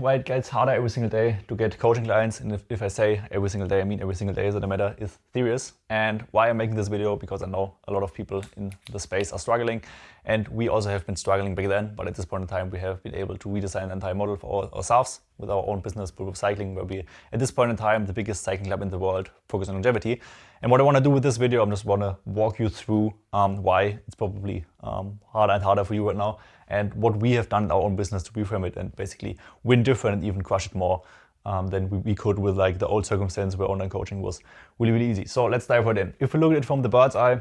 why it gets harder every single day to get coaching clients, and if I say every single day, I mean every single day, so the matter is serious. And why I'm making this video, because I know a lot of people in the space are struggling, and we also have been struggling back then, but at this point in time we have been able to redesign the entire model for ourselves with our own business, Proof Cycling, where we, at this point in time, the biggest cycling club in the world, focus on longevity. And what I want to do with this video, I just want to walk you through why it's probably harder and harder for you right now, and what we have done in our own business to reframe it and basically win different and even crush it more than we could with like the old circumstance where online coaching was really, really easy. So let's dive right in. If we look at it from the bird's eye,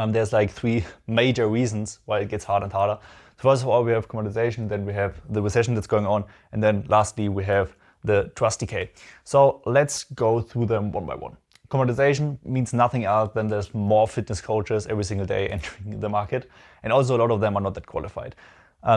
there's like three major reasons why it gets harder and harder. First of all, we have commoditization, then we have the recession that's going on, and then lastly, we have the trust decay. So let's go through them one by one. Commoditization means nothing else than there's more fitness coaches every single day entering the market, and also a lot of them are not that qualified.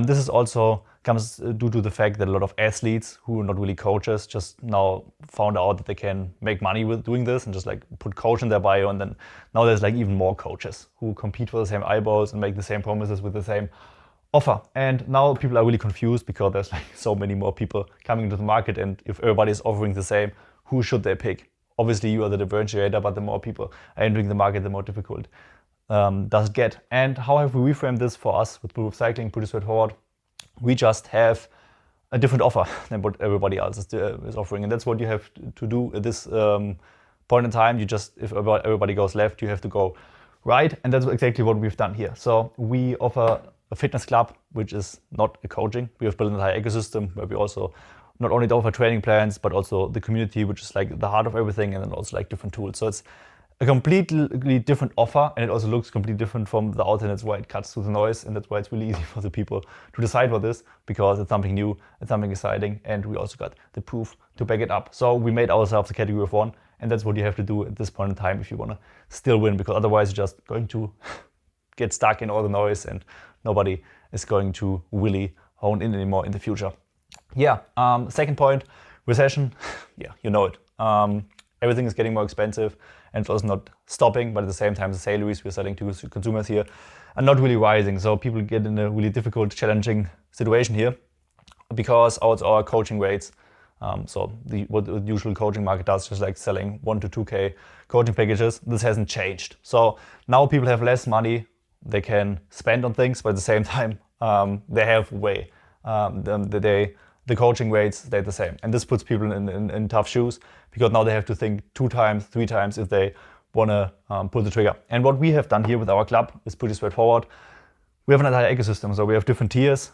This is also comes due to the fact that a lot of athletes who are not really coaches just now found out that they can make money with doing this and just like put coach in their bio, and then now there's like even more coaches who compete for the same eyeballs and make the same promises with the same offer. And now people are really confused because there's like so many more people coming into the market, and if everybody is offering the same, who should they pick? Obviously you are the differentiator, but the more people are entering the market, the more difficult does it get. And how have we reframed this for us with Proof Cycling? Pretty straightforward. We just have a different offer than what everybody else is offering, and that's what you have to do at this point in time. You just, if everybody goes left, you have to go right, and that's exactly what we've done here. So we offer a fitness club, which is not a coaching. We have built an entire ecosystem where we also not only offer training plans, but also the community, which is like the heart of everything, and then also like different tools. So it's a completely different offer, and it also looks completely different from the outside. That's why it cuts through the noise, and that's why it's really easy for the people to decide for this, because it's something new, it's something exciting, and we also got the proof to back it up. So we made ourselves a category of one, and that's what you have to do at this point in time if you want to still win, because otherwise you're just going to get stuck in all the noise, and nobody is going to really hone in anymore in the future. Yeah, second point, recession. Yeah, you know it. Everything is getting more expensive, and it's also not stopping, but at the same time, the salaries we're selling to consumers here are not really rising. So people get in a really difficult, challenging situation here, because our coaching rates, what the usual coaching market does, just like selling 1 to 2K coaching packages, this hasn't changed. So now people have less money they can spend on things, but at the same time, they have way. The coaching rates stay the same. And this puts people in tough shoes, because now they have to think 2 times, 3 times if they want to pull the trigger. And what we have done here with our club is pretty straightforward. We have an entire ecosystem, so we have different tiers.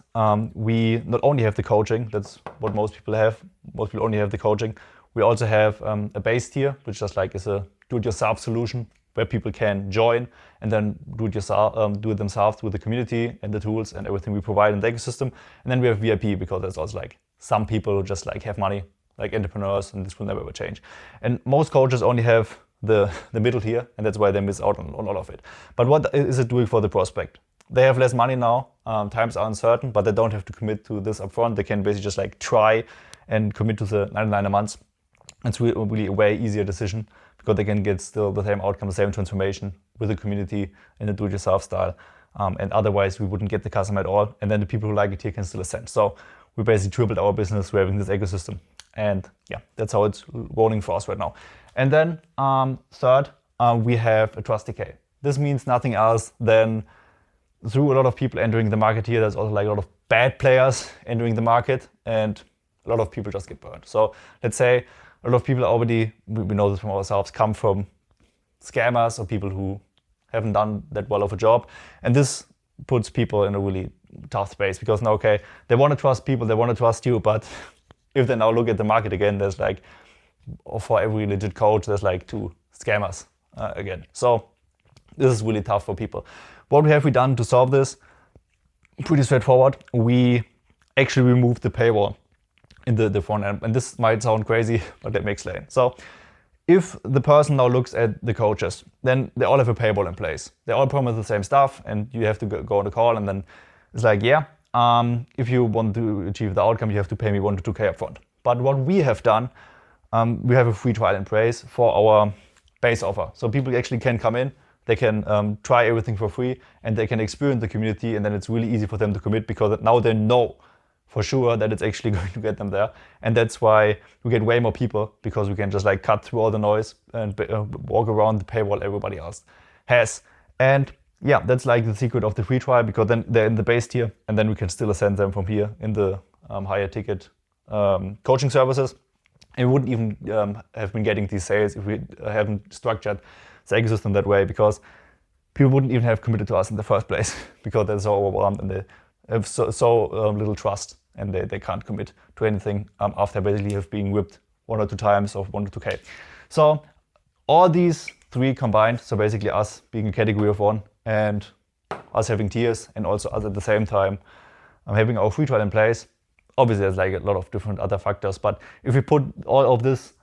We not only have the coaching, that's what most people have. Most people only have the coaching. We also have a base tier, which just like is a do-it-yourself solution where people can join and then do it themselves with the community and the tools and everything we provide in the ecosystem. And then we have VIP, because there's also like some people who just like have money, like entrepreneurs, and this will never ever change. And most coaches only have the middle tier, and that's why they miss out on all of it. But what is it doing for the prospect? They have less money now, times are uncertain, but they don't have to commit to this upfront. They can basically just like try and commit to the 99 a month. It's really a way easier decision, because they can get still the same outcome, the same transformation with the community in the do-it-yourself style. And otherwise we wouldn't get the customer at all. And then the people who like it here can still ascend. So we basically tripled our business. We're having this ecosystem. And yeah, that's how it's rolling for us right now. And then third, we have a trust decay. This means nothing else than through a lot of people entering the market here, there's also like a lot of bad players entering the market, and a lot of people just get burned. So let's say a lot of people already, we know this from ourselves, come from scammers or people who haven't done that well of a job. And this puts people in a really tough space, because now, okay, they want to trust people, they want to trust you, but if they now look at the market again, there's like, for every legit coach, there's like 2 scammers again. So this is really tough for people. What have we done to solve this? Pretty straightforward. We actually removed the paywall in the front end. And this might sound crazy, but let me explain. So if the person now looks at the coaches, then they all have a paywall in place. They all promise the same stuff, and you have to go on the call, and then it's like, yeah, if you want to achieve the outcome, you have to pay me 1 to 2K upfront. But what we have done, we have a free trial in place for our base offer. So people actually can come in, they can try everything for free, and they can experience the community, and then it's really easy for them to commit, because now they know for sure that it's actually going to get them there. And that's why we get way more people, because we can just like cut through all the noise and walk around the paywall everybody else has. And yeah, that's like the secret of the free trial, because then they're in the base tier, and then we can still ascend them from here in the higher ticket coaching services. And we wouldn't even have been getting these sales if we haven't structured the ecosystem that way, because people wouldn't even have committed to us in the first place because they're so overwhelmed and they have so little trust, and they can't commit to anything after basically have been whipped 1 or 2 times of 1 to 2K. So all these 3 combined, so basically us being a category of 1 and us having tiers, and also us at the same time having our free trial in place. Obviously there's like a lot of different other factors, but if we put all of this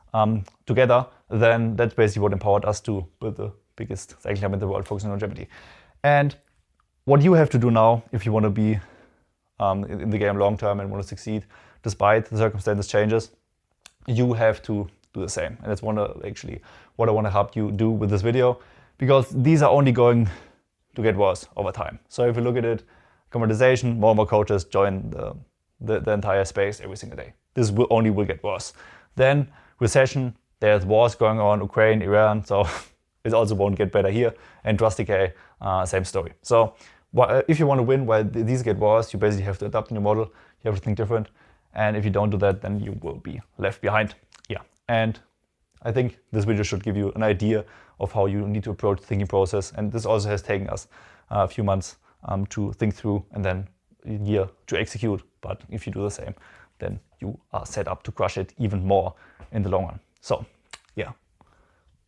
together, then that's basically what empowered us to build the biggest cycling club in the world focusing on longevity. And what you have to do now, if you want to be in the game long term and want to succeed despite the circumstances changes, you have to do the same. And that's what I want to help you do with this video, because these are only going to get worse over time. So if you look at it, commoditization, more and more coaches join the entire space every single day. This will get worse. Then recession, there's wars going on, Ukraine, Iran, so it also won't get better here. And trust decay, same story. So if you want to win while these get worse, you basically have to adapt in your model. You have to think different. And if you don't do that, then you will be left behind. Yeah. And I think this video should give you an idea of how you need to approach the thinking process. And this also has taken us a few months to think through, and then a year to execute. But if you do the same, then you are set up to crush it even more in the long run. So yeah,